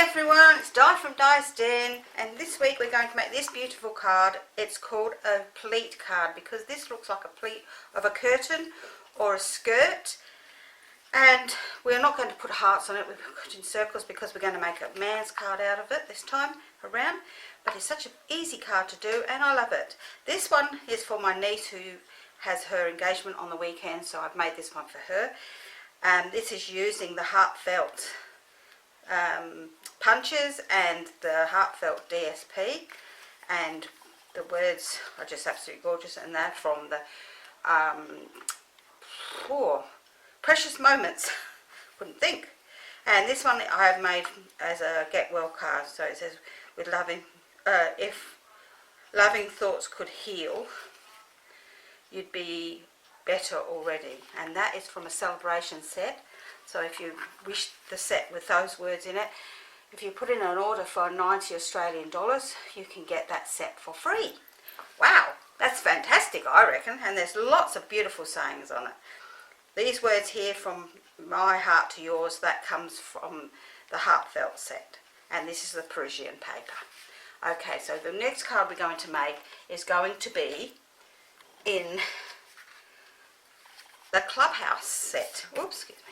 everyone, it's Di from Di's Den, and this week we're going to make this beautiful card. It's called a pleat card because this looks like a pleat of a curtain or a skirt, and we're not going to put hearts on it. We've put in circles because we're going to make a man's card out of it this time around, but it's such an easy card to do and I love it. This one is for my niece who has her engagement on the weekend, so I've made this one for her. This is using the heartfelt punches and the heartfelt DSP, and the words are just absolutely gorgeous, and they're from the Precious Moments. Wouldn't think. And this one I have made as a get well card, so it says, with loving, if loving thoughts could heal, you'd be better already. And that is from a celebration set. So if you wish the set with those words in it, if you put in an order for 90 Australian dollars, you can get that set for free. Wow, that's fantastic, I reckon. And there's lots of beautiful sayings on it. These words here, from my heart to yours, that comes from the heartfelt set. And this is the Parisian paper. Okay, so the next card we're going to make is going to be in the Clubhouse set. Whoops, excuse me.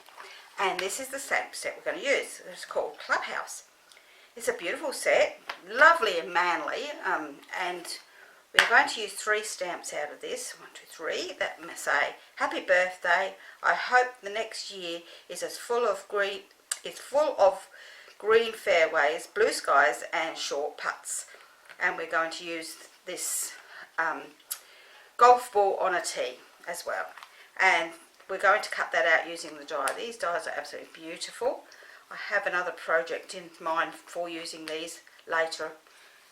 And this is the stamp set we're going to use. It's called Clubhouse. It's a beautiful set, lovely and manly, and we're going to use 3 stamps out of this. 1, 2, 3. That say, "Happy birthday. I hope the next year is as full of green. It's full of green fairways, blue skies, and short putts." And we're going to use this golf ball on a tee as well. And we're going to cut that out using the die. These dies are absolutely beautiful. I have another project in mind for using these later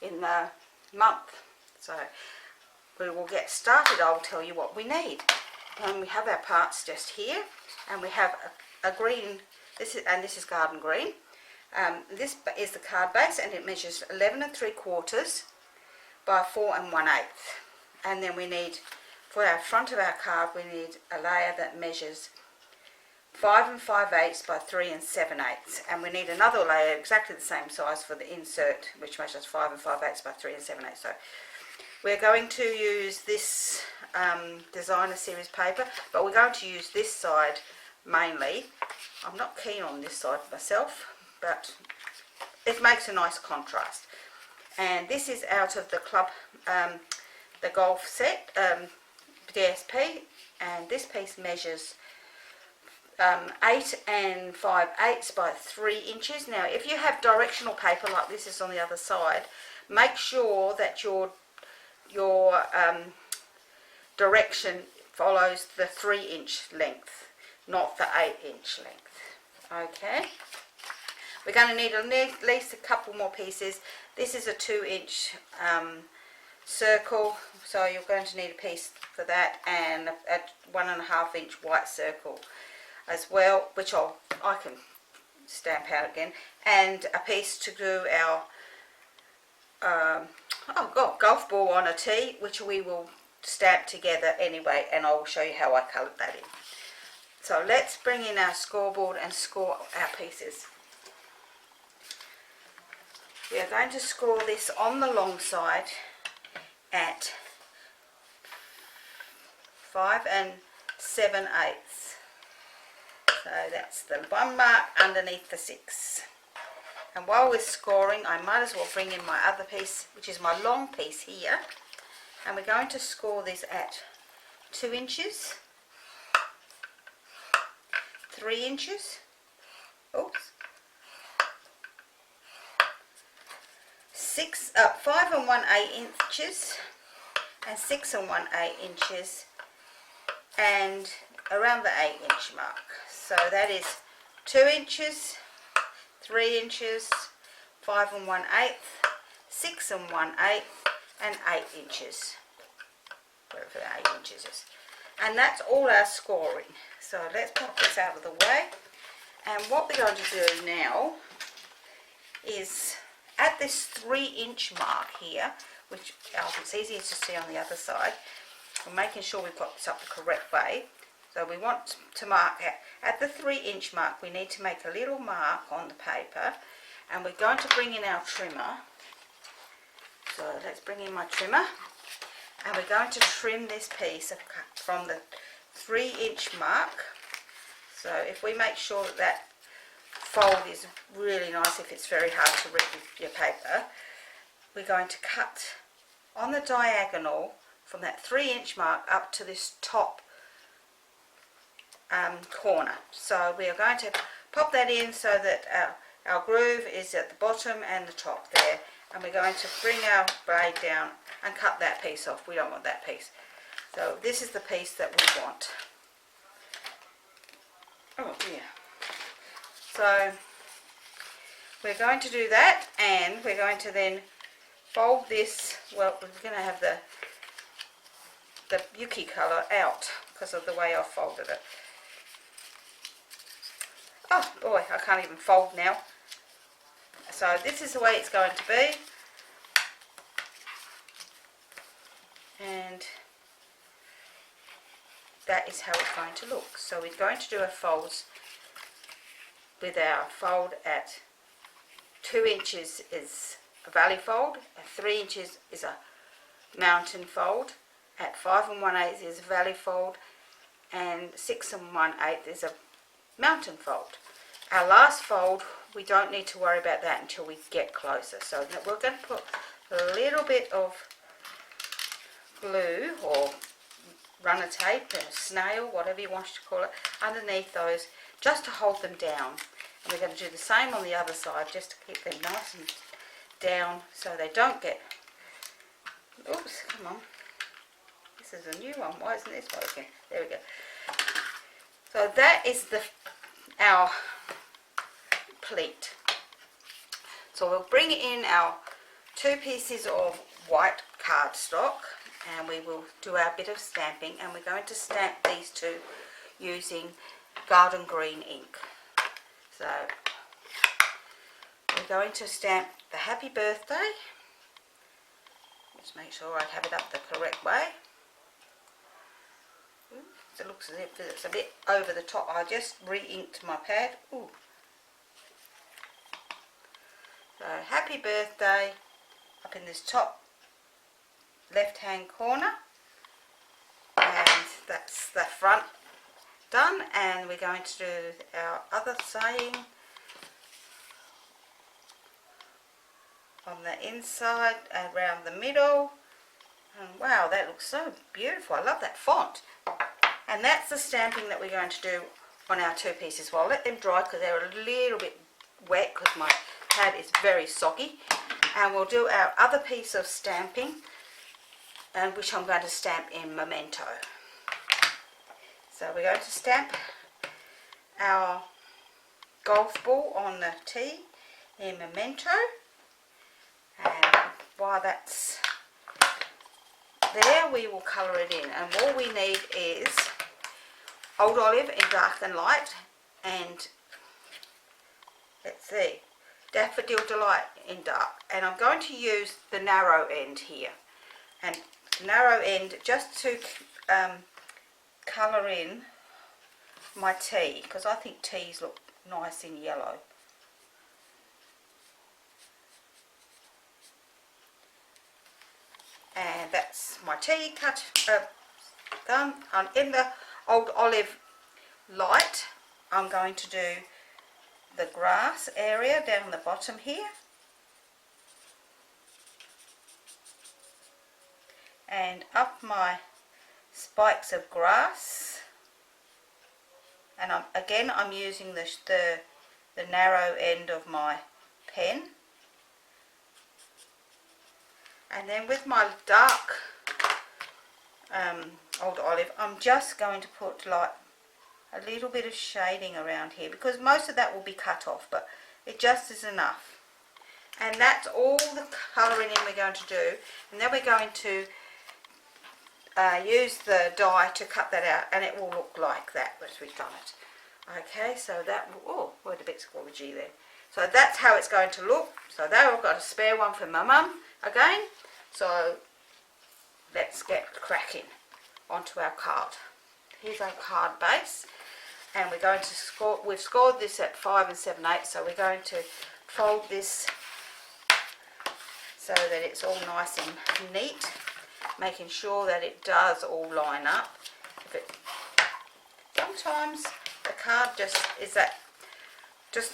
in the month. So we will get started. I'll tell you what we need. And we have our parts just here, and we have a green. This is garden green. This is the card base, and it measures 11 3/4 by 4 1/8. And then we need, for our front of our card, we need a layer that measures 5 5/8 by 3 7/8, and we need another layer exactly the same size for the insert, which measures 5 5/8 by 3 7/8. So we're going to use this designer series paper, but we're going to use this side mainly. I'm not keen on this side myself, but it makes a nice contrast. And this is out of the the golf set. DSP, and this piece measures 8 5/8 by 3 inches. Now, if you have directional paper like this is on the other side, make sure that your direction follows the 3-inch length, not the 8-inch length. Okay, we're going to need at least a couple more pieces. This is a 2-inch circle, so you're going to need a piece for that, and a 1.5-inch white circle as well, which I can stamp out again, and a piece to do our golf ball on a tee, which we will stamp together anyway, and I will show you how I coloured that in. So let's bring in our scoreboard and score our pieces. We are going to score this on the long side at 5 7/8. So that's the 1 mark underneath the 6. And while we're scoring, I might as well bring in my other piece, which is my long piece here. And we're going to score this at 2 inches, 3 inches, oops, 5 1/8 inches, and 6 1/8 inches, and around the 8-inch mark. So that is 2 inches, 3 inches, 5 1/8, 6 1/8, and 8 inches, wherever 8 inches is. And that's all our scoring. So let's pop this out of the way. And what we're going to do now is, at this 3-inch mark here, which it's easier to see on the other side, we're making sure we've got this up the correct way. So we want to mark at the 3-inch mark. We need to make a little mark on the paper, and we're going to bring in our trimmer. So let's bring in my trimmer, and we're going to trim this piece from the 3-inch mark. So if we make sure that that fold is really nice, if it's very hard to read with your paper, we're going to cut on the diagonal from that 3-inch mark up to this top corner. So we are going to pop that in so that our groove is at the bottom and the top there, and we're going to bring our blade down and cut that piece off. We don't want that piece. So this is the piece that we want. Oh dear. So we're going to do that, and we're going to then fold this. Well, we're going to have the Yuki colour out because of the way I folded it. Oh boy, I can't even fold now. So this is the way it's going to be, and that is how it's going to look. So we're going to do our folds with our fold at 2 inches is a valley fold, at 3 inches is a mountain fold, at 5 1/8 is a valley fold, and 6 1/8 is a mountain fold. Our last fold, we don't need to worry about that until we get closer. So we're going to put a little bit of glue or runner tape, or snail, whatever you want to call it, underneath those, just to hold them down. And we're going to do the same on the other side, just to keep them nice and down so they don't get... Oops, come on. This is a new one. Why isn't this working? There we go. So that is our pleat. So we'll bring in our 2 pieces of white cardstock, and we will do our bit of stamping, and we're going to stamp these two using garden green ink. So we're going to stamp the happy birthday. Just make sure I have it up the correct way. It looks as if it's a bit over the top. I just re-inked my pad. Ooh. So happy birthday up in this top left hand corner, and that's the front done. And we're going to do our other saying on the inside around the middle, and wow, that looks so beautiful. I love that font. And that's the stamping that we're going to do on our 2 pieces. Well, I'll let them dry because they're a little bit wet because my pad is very soggy. And we'll do our other piece of stamping, and which I'm going to stamp in Memento. So we're going to stamp our golf ball on the T in Memento, and while that's there we will colour it in, and all we need is Old Olive in dark and light, and let's see, Daffodil Delight in dark, and I'm going to use the narrow end here, and narrow end just to colour in my T, because I think T's look nice in yellow. And that's my T cut done. In the Old Olive light, I'm going to do the grass area down the bottom here, and up my spikes of grass, and I'm using the narrow end of my pen. And then with my dark Old Olive, I'm just going to put like a little bit of shading around here, because most of that will be cut off, but it just is enough. And that's all the colouring in we're going to do, and then we're going to use the die to cut that out, and it will look like that once we've done it. Okay, so that will, oh, word a bit squelchy there. So that's how it's going to look. So there I've got a spare one for my mum again. So let's get cracking onto our card. Here's our card base, and we're going to score. We've scored this at 5 7/8, so we're going to fold this so that it's all nice and neat, making sure that it does all line up. Sometimes the card just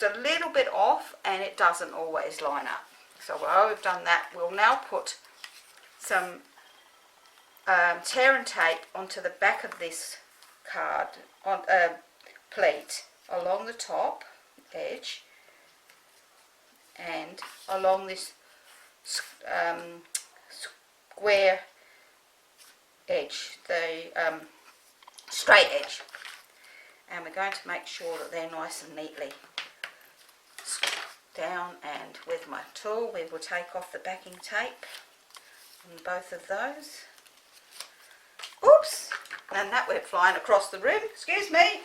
a little bit off and it doesn't always line up. So while we've done that, we'll now put some tear and tape onto the back of this card on plate along the top edge and along this square edge, the straight edge, and we're going to make sure that they're nice and neatly down, and with my tool we will take off the backing tape on both of those. Oops, and that went flying across the room, excuse me.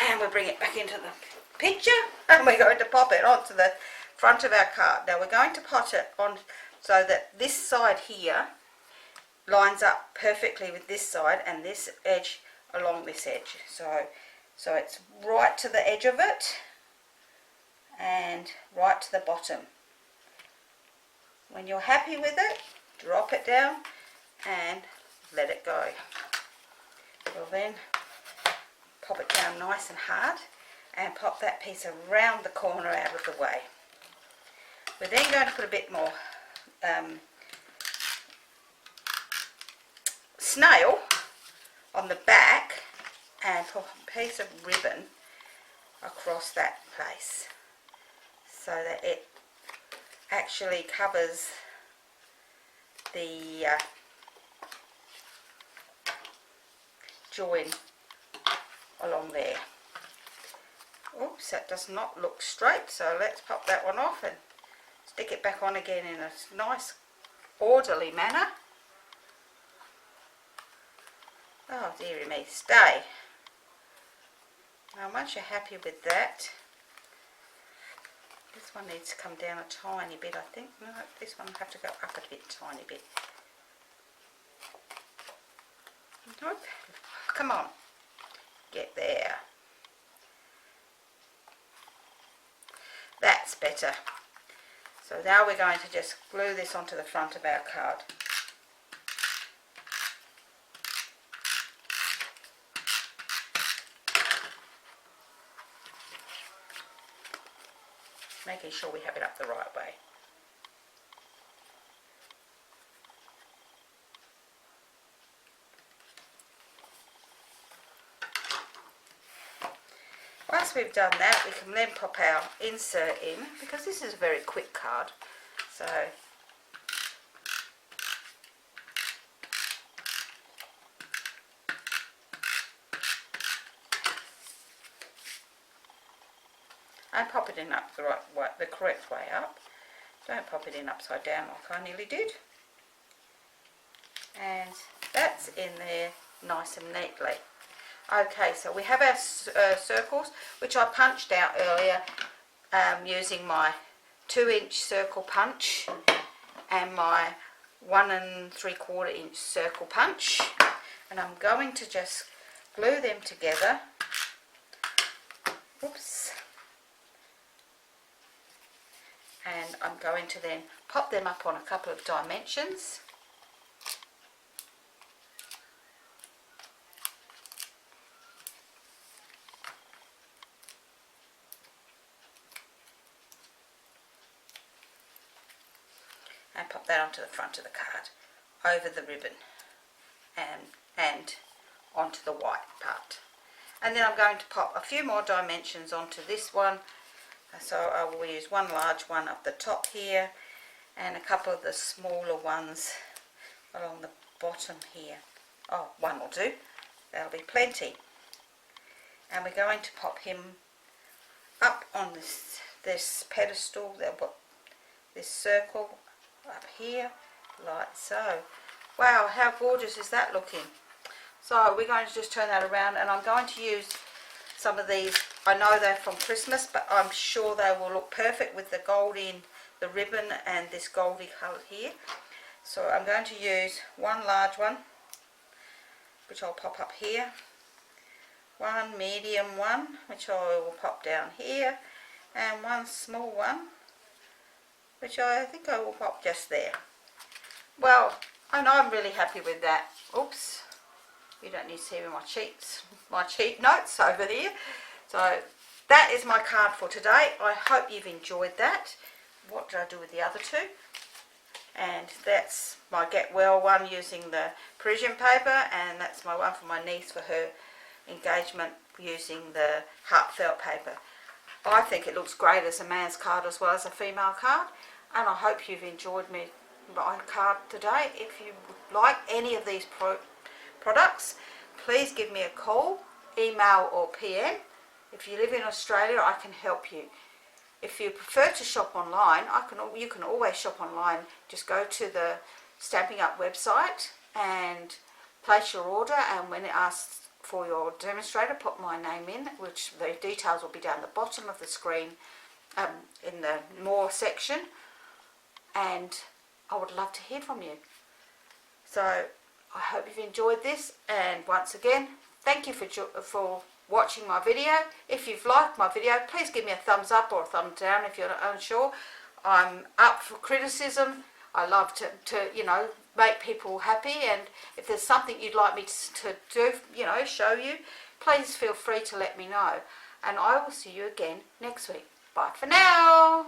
And we'll bring it back into the picture and we're going to pop it onto the front of our card. Now we're going to put it on so that this side here lines up perfectly with this side and this edge along this edge. So it's right to the edge of it and right to the bottom. When you're happy with it, drop it down and let it go. We'll then pop it down nice and hard and pop that piece around the corner out of the way. We're then going to put a bit more snail on the back and put a piece of ribbon across that place so that it actually covers the join along there. Oops, that does not look straight, so let's pop that one off and stick it back on again in a nice orderly manner. Oh dearie me, stay. Now once you're happy with that, this one needs to come down a tiny bit, I think. No, this one will have to go up a bit, tiny bit. Nope, come on, get there. That's better. So now we're going to just glue this onto the front of our card. Making sure we have it up the right way. Once we've done that, we can then pop our insert in, because this is a very quick card. So and pop it in up the right way, the correct way up. Don't pop it in upside down like I nearly did. And that's in there nice and neatly. Okay, so we have our circles, which I punched out earlier using my 2-inch circle punch and my 1 3/4 inch circle punch, and I'm going to just glue them together. Oops. And I'm going to then pop them up on a couple of dimensions. And pop that onto the front of the card, over the ribbon and onto the white part. And then I'm going to pop a few more dimensions onto this one. So I will use one large one up the top here and a couple of the smaller ones along the bottom here. Oh, one will do. That'll be plenty. And we're going to pop him up on this pedestal, this circle up here, like so. Wow, how gorgeous is that looking? So we're going to just turn that around, and I'm going to use some of these. I know they're from Christmas, but I'm sure they will look perfect with the gold in the ribbon and this goldy colour here. So I'm going to use one large one, which I'll pop up here, one medium one, which I will pop down here, and one small one, which I think I will pop just there. Well, and I'm really happy with that. Oops, you don't need to see my cheat notes over here. So that is my card for today. I hope you've enjoyed that. What did I do with the other two? And that's my Get Well one using the Parisian paper, and that's my one for my niece for her engagement using the heartfelt paper. I think it looks great as a man's card as well as a female card, and I hope you've enjoyed my card today. If you would like any of these products, please give me a call, email or PM. If you live in Australia, I can help you. If you prefer to shop online, you can always shop online. Just go to the Stampin' Up website and place your order, and when it asks for your demonstrator, put my name in, which the details will be down the bottom of the screen in the More section, and I would love to hear from you. So I hope you've enjoyed this, and once again, thank you for watching my video. If you've liked my video, please give me a thumbs up or a thumbs down if you're unsure. I'm up for criticism. I love to make people happy, and if there's something you'd like me to do, show you, please feel free to let me know, and I will see you again next week. Bye for now.